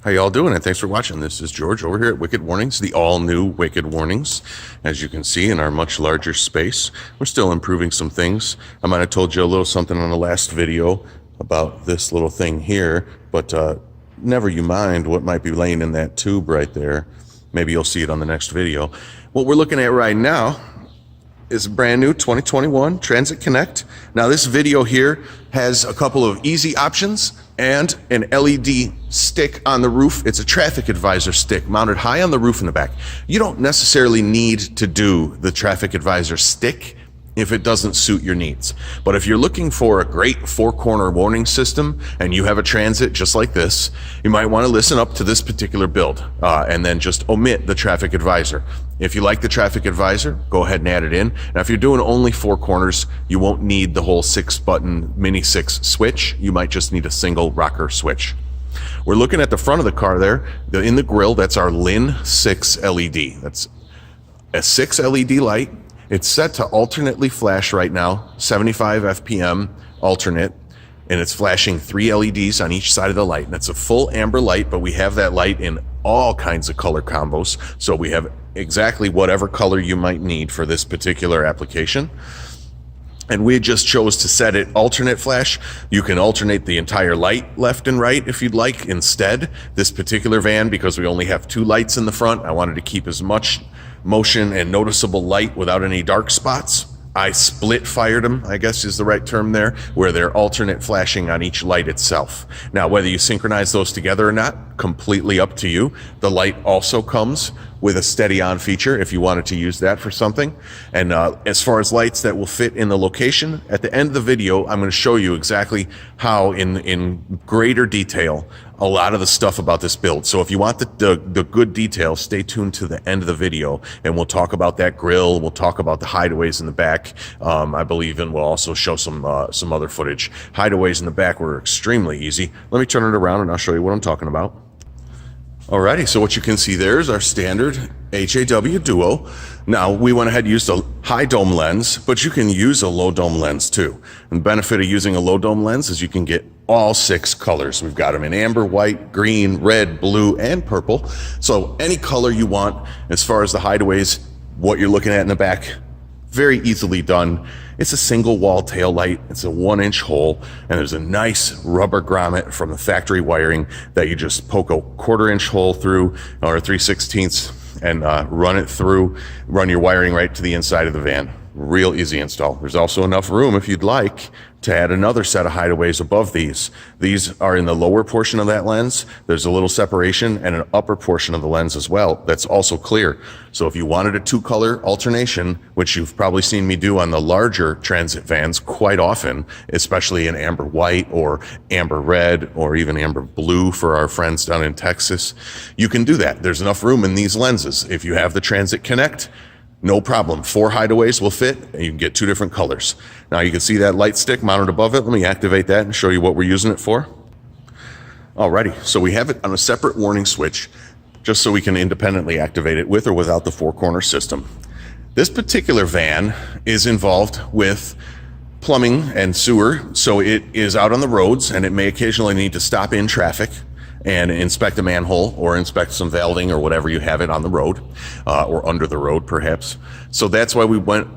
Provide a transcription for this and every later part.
How y'all doing? And thanks for watching. This is George over here at Wicked Warnings, the all-new Wicked Warnings. As you can see in our much larger space, we're still improving some things. I might have told you a little something on the last video about this little thing here, but never you mind what might be laying in that tube right there. Maybe you'll see it on the next video. What we're looking at right now is a brand new 2021 Transit Connect. Now this video here has a couple of easy options and an LED stick on the roof. It's a traffic advisor stick mounted high on the roof in the back. You don't necessarily need to do the traffic advisor stick if it doesn't suit your needs. But if you're looking for a great four-corner warning system and you have a Transit just like this, you might want to listen up to this particular build and then just omit the traffic advisor. If you like the traffic advisor, go ahead and add it in. Now, if you're doing only four corners, you won't need the whole 6-button Mini 6 switch. You might just need a single rocker switch. We're looking at the front of the car there. In the grille, that's our LIN 6 LED. That's a 6 LED light. It's set to alternately flash right now, 75 FPM alternate, and it's flashing 3 LEDs on each side of the light. And it's a full amber light, but we have that light in all kinds of color combos. So we have exactly whatever color you might need for this particular application. And we just chose to set it alternate flash. You can alternate the entire light left and right if you'd like. Instead, this particular van, because we only have 2 lights in the front, I wanted to keep as much motion and noticeable light without any dark spots. I split fired them, I guess is the right term there, where they're alternate flashing on each light itself. Now, whether you synchronize those together or not, completely up to you. The light also comes with a steady on feature if you wanted to use that for something. And as far as lights that will fit in the location, at the end of the video, I'm going to show you exactly how in greater detail a lot of the stuff about this build. So if you want the good details, stay tuned to the end of the video and we'll talk about that grille. We'll talk about the hideaways in the back, I believe, and we'll also show some other footage. Hideaways in the back were extremely easy. Let me turn it around and I'll show you what I'm talking about. Alrighty, so what you can see there is our standard HAW Duo. Now, we went ahead and used a high dome lens, but you can use a low dome lens too. And the benefit of using a low dome lens is you can get all 6 colors. We've got them in amber, white, green, red, blue, and purple. So any color you want. As far as the hideaways, what you're looking at in the back, very easily done. It's a single wall tail light. It's a 1-inch hole, and there's a nice rubber grommet from the factory wiring that you just poke a 1/4-inch hole through, or 3/16, and run it through, run your wiring right to the inside of the van. Real easy install. There's also enough room, if you'd like, to add another set of hideaways above these. These are in the lower portion of that lens. There's a little separation and an upper portion of the lens as well that's also clear. So if you wanted a 2-color alternation, which you've probably seen me do on the larger Transit vans quite often, especially in amber white or amber red or even amber blue for our friends down in Texas, you can do that. There's enough room in these lenses. If you have the Transit Connect, no problem. 4 hideaways will fit, and you can get 2 different colors. Now you can see that light stick mounted above it. Let me activate that and show you what we're using it for. Alrighty, so we have it on a separate warning switch, just so we can independently activate it with or without the 4-corner system. This particular van is involved with plumbing and sewer, so it is out on the roads, and it may occasionally need to stop in traffic and inspect a manhole or inspect some valving or whatever you have it on the road, or under the road perhaps. So that's why we went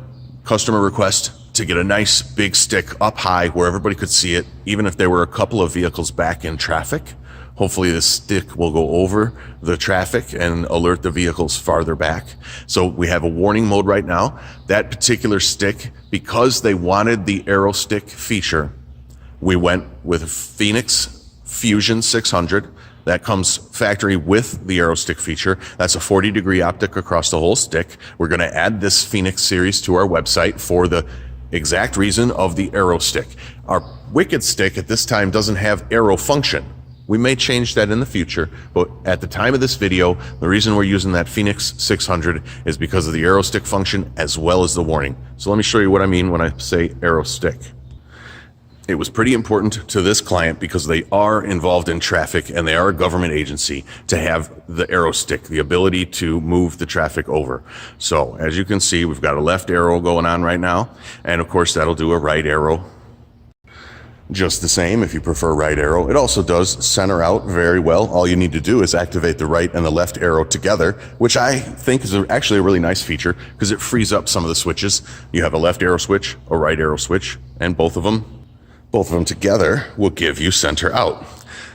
customer request to get a nice big stick up high where everybody could see it, even if there were a couple of vehicles back in traffic. Hopefully the stick will go over the traffic and alert the vehicles farther back. So we have a warning mode right now. That particular stick, because they wanted the arrow stick feature, we went with Feniex Fusion 600. That comes factory with the arrow stick feature. That's a 40-degree optic across the whole stick. We're going to add this Feniex series to our website for the exact reason of the arrow stick. Our Wicked stick at this time doesn't have arrow function. We may change that in the future, but at the time of this video, the reason we're using that Feniex 600 is because of the arrow stick function as well as the warning. So let me show you what I mean when I say arrow stick. It was pretty important to this client because they are involved in traffic and they are a government agency to have the arrow stick, the ability to move the traffic over. So as you can see, we've got a left arrow going on right now, and of course that'll do a right arrow. just the same if you prefer right arrow. It also does center out very well. All you need to do is activate the right and the left arrow together, which I think is actually a really nice feature because it frees up some of the switches. You have a left arrow switch, a right arrow switch, and both of them together will give you center out.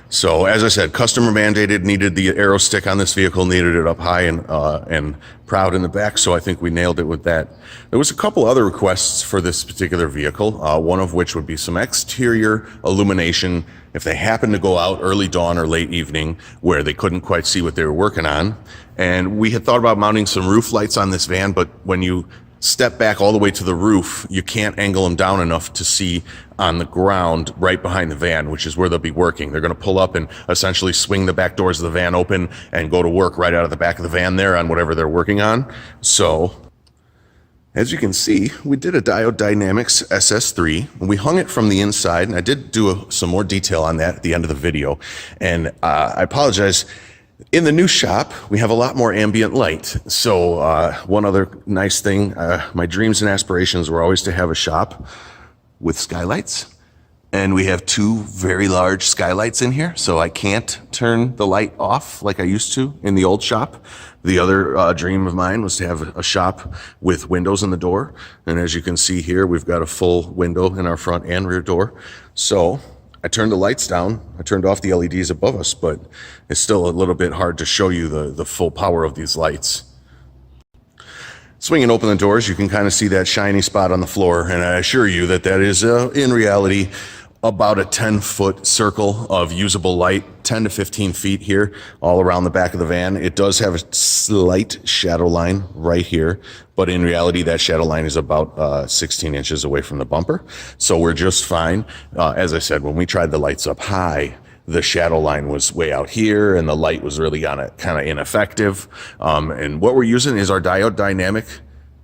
So as I said, customer mandated, needed the arrow stick on this vehicle, needed it up high and proud in the back. So I think we nailed it with that. There was a couple other requests for this particular vehicle, one of which would be some exterior illumination if they happen to go out early dawn or late evening where they couldn't quite see what they were working on. And we had thought about mounting some roof lights on this van, but when you step back all the way to the roof, you can't angle them down enough to see on the ground right behind the van, which is where they'll be working. They're going to pull up and essentially swing the back doors of the van open and go to work right out of the back of the van there on whatever they're working on. So as you can see, we did a Diode Dynamics SS3, and we hung it from the inside, and I did do some more detail on that at the end of the video. And I apologize. In the new shop, we have a lot more ambient light. So one other nice thing, my dreams and aspirations were always to have a shop with skylights. And we have two very large skylights in here, so I can't turn the light off like I used to in the old shop. The other dream of mine was to have a shop with windows in the door. And as you can see here, we've got a full window in our front and rear door. So I turned the lights down. I turned off the LEDs above us, but it's still a little bit hard to show you the full power of these lights. Swinging open the doors, you can kind of see that shiny spot on the floor, and I assure you that that is, in reality, about a 10-foot circle of usable light, 10 to 15 feet here, all around the back of the van. It does have a slight shadow line right here, but in reality, that shadow line is about 16 inches away from the bumper, so we're just fine. As I said, when we tried the lights up high, the shadow line was way out here, and the light was really kind of ineffective. And what we're using is our Diode Dynamic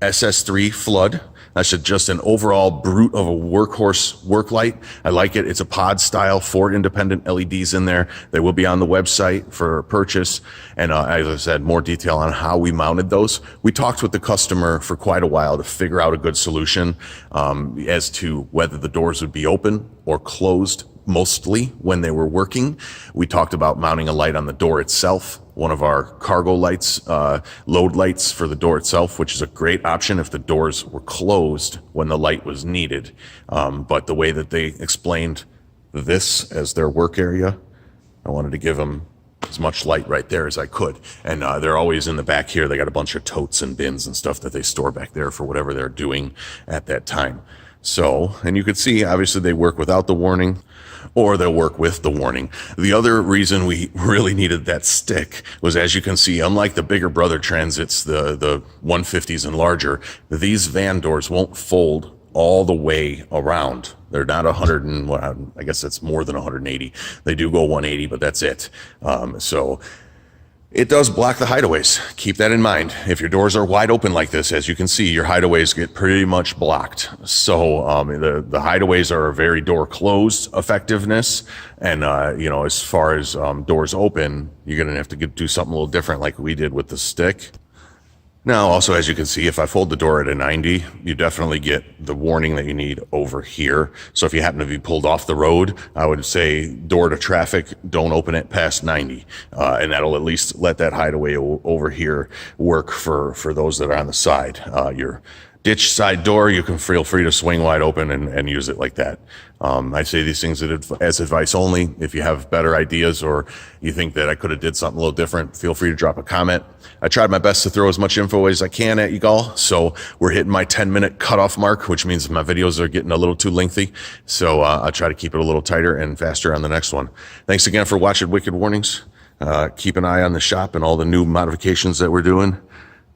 SS3 Flood. That's just an overall brute of a workhorse work light. I like it. It's a pod style, 4 independent LEDs in there. They will be on the website for purchase. And as I said, more detail on how we mounted those. We talked with the customer for quite a while to figure out a good solution as to whether the doors would be open or closed mostly when they were working. We talked about mounting a light on the door itself, one of our cargo lights, load lights for the door itself, which is a great option if the doors were closed when the light was needed. But the way that they explained this as their work area, I wanted to give them as much light right there as I could. And they're always in the back here. They got a bunch of totes and bins and stuff that they store back there for whatever they're doing at that time. So, and you could see, obviously they work without the warning, or they'll work with the warning. The other reason we really needed that stick was, as you can see, unlike the bigger brother Transits, the 150s and larger, these van doors won't fold all the way around. They're not 100 and, well, I guess that's more than 180. They do go 180, but that's it. So it does block the hideaways. Keep that in mind. If your doors are wide open like this, as you can see, your hideaways get pretty much blocked. So the hideaways are a very door closed effectiveness. And, you know, as far as doors open, you're going to have to do something a little different like we did with the stick. Now, also, as you can see, if I fold the door at a 90, you definitely get the warning that you need over here. So if you happen to be pulled off the road, I would say door to traffic, don't open it past 90. And that'll at least let that hideaway over here work for those that are on the side. Your ditch side door, you can feel free to swing wide open and use it like that. I say these things as advice only. If you have better ideas or you think that I could have did something a little different, feel free to drop a comment. I tried my best to throw as much info as I can at you all. So we're hitting my 10-minute cutoff mark, which means my videos are getting a little too lengthy. So I'll try to keep it a little tighter and faster on the next one. Thanks again for watching Wicked Warnings. Keep an eye on the shop and all the new modifications that we're doing.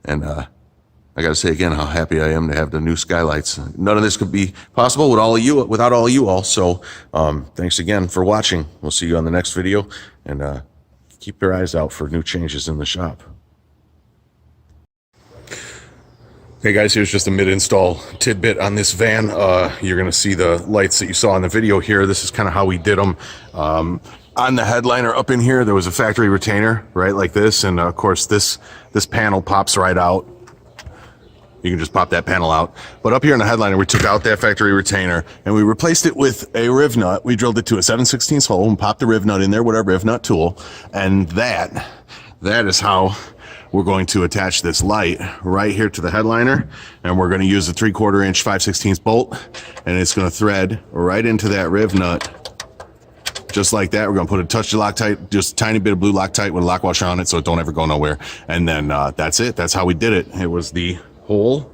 And I got to say again how happy I am to have the new skylights. None of this could be possible without all of you all. So thanks again for watching. We'll see you on the next video, and keep your eyes out for new changes in the shop. Hey guys, here's just a mid-install tidbit on this van. You're going to see the lights that you saw in the video here. This is kind of how we did them. On the headliner up in here, there was a factory retainer, right, like this. And of course, this panel pops right out. you can just pop that panel out. But up here in the headliner, we took out that factory retainer and we replaced it with a riv nut. We drilled it to a 7/16 hole and popped the riv nut in there with our riv nut tool. And that is how we're going to attach this light right here to the headliner. And we're going to use a 3/4 inch 5/16 bolt, and it's going to thread right into that riv nut. Just like that. We're going to put a touch of Loctite, just a tiny bit of blue Loctite with a lock washer on it so it don't ever go nowhere. And then that's it. That's how we did it. It was the hole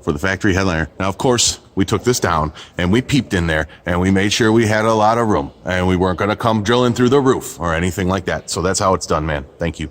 for the factory headliner. Now, of course, we took this down and we peeped in there and we made sure we had a lot of room and we weren't going to come drilling through the roof or anything like that. So that's how it's done, man. Thank you.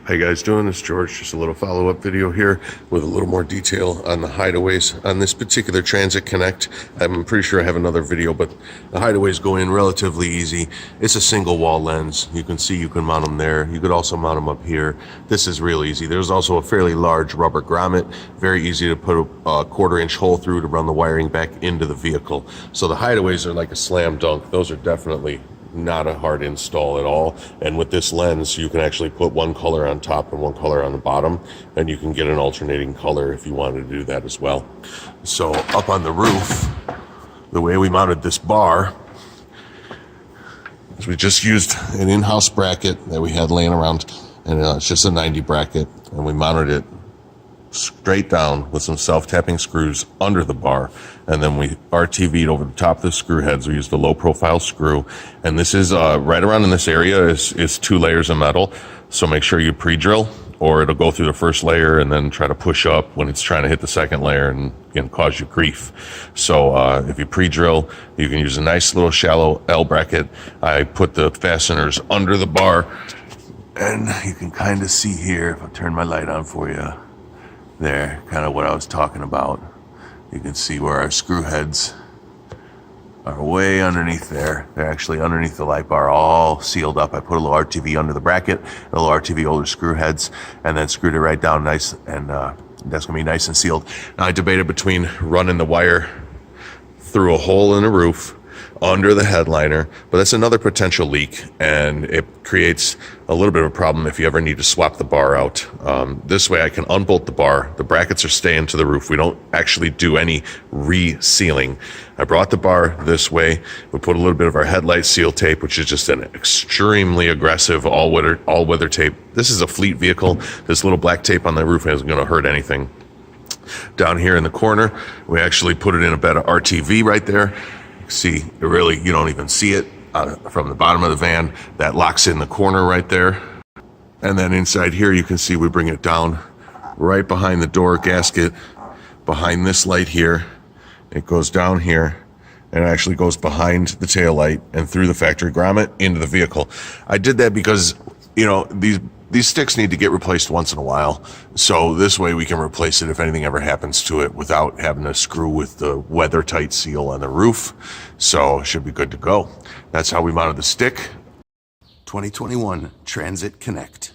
How you guys doing? It's George. Just a little follow-up video here with a little more detail on the Hideaways on this particular Transit Connect. I'm pretty sure I have another video, but the Hideaways go in relatively easy. It's a single wall lens. You can see you can mount them there. You could also mount them up here. This is real easy. There's also a fairly large rubber grommet. Very easy to put a 1/4 inch hole through to run the wiring back into the vehicle. So the Hideaways are like a slam dunk. Those are definitely not a hard install at all. And with this lens, you can actually put one color on top and one color on the bottom, and you can get an alternating color if you wanted to do that as well. So up on the roof, the way we mounted this bar is we just used an in-house bracket that we had laying around, and it's just a 90 bracket, and we mounted it straight down with some self-tapping screws under the bar, and then we RTV'd over the top of the screw heads. We used a low profile screw, and this is right around in this area is 2 layers of metal, so make sure you pre-drill or it'll go through the first layer and then try to push up when it's trying to hit the second layer and can cause you grief. So if you pre-drill, you can use a nice little shallow L bracket. I put the fasteners under the bar, and you can kind of see here, if I turn my light on for you, there, kind of what I was talking about. You can see where our screw heads are way underneath there. They're actually underneath the light bar, all sealed up. I put a little RTV under the bracket, a little RTV over the screw heads, and then screwed it right down nice, and that's gonna be nice and sealed. Now I debated between running the wire through a hole in the roof under the headliner, but that's another potential leak, and it creates a little bit of a problem if you ever need to swap the bar out. This way I can unbolt the bar. The brackets are staying to the roof. We don't actually do any re-sealing. I brought the bar this way. We put a little bit of our headlight seal tape, which is just an extremely aggressive all-weather tape. This is a fleet vehicle. This little black tape on the roof isn't going to hurt anything. Down here in the corner, we actually put it in a bed of RTV right there. See, you don't even see it from the bottom of the van. That locks in the corner right there. And then inside here, you can see we bring it down right behind the door gasket, behind this light here. It goes down here and it actually goes behind the tail light and through the factory grommet into the vehicle. I did that because, these sticks need to get replaced once in a while, so this way we can replace it if anything ever happens to it without having to screw with the weather tight seal on the roof. So it should be good to go. That's how we mounted the stick. 2021 Transit Connect.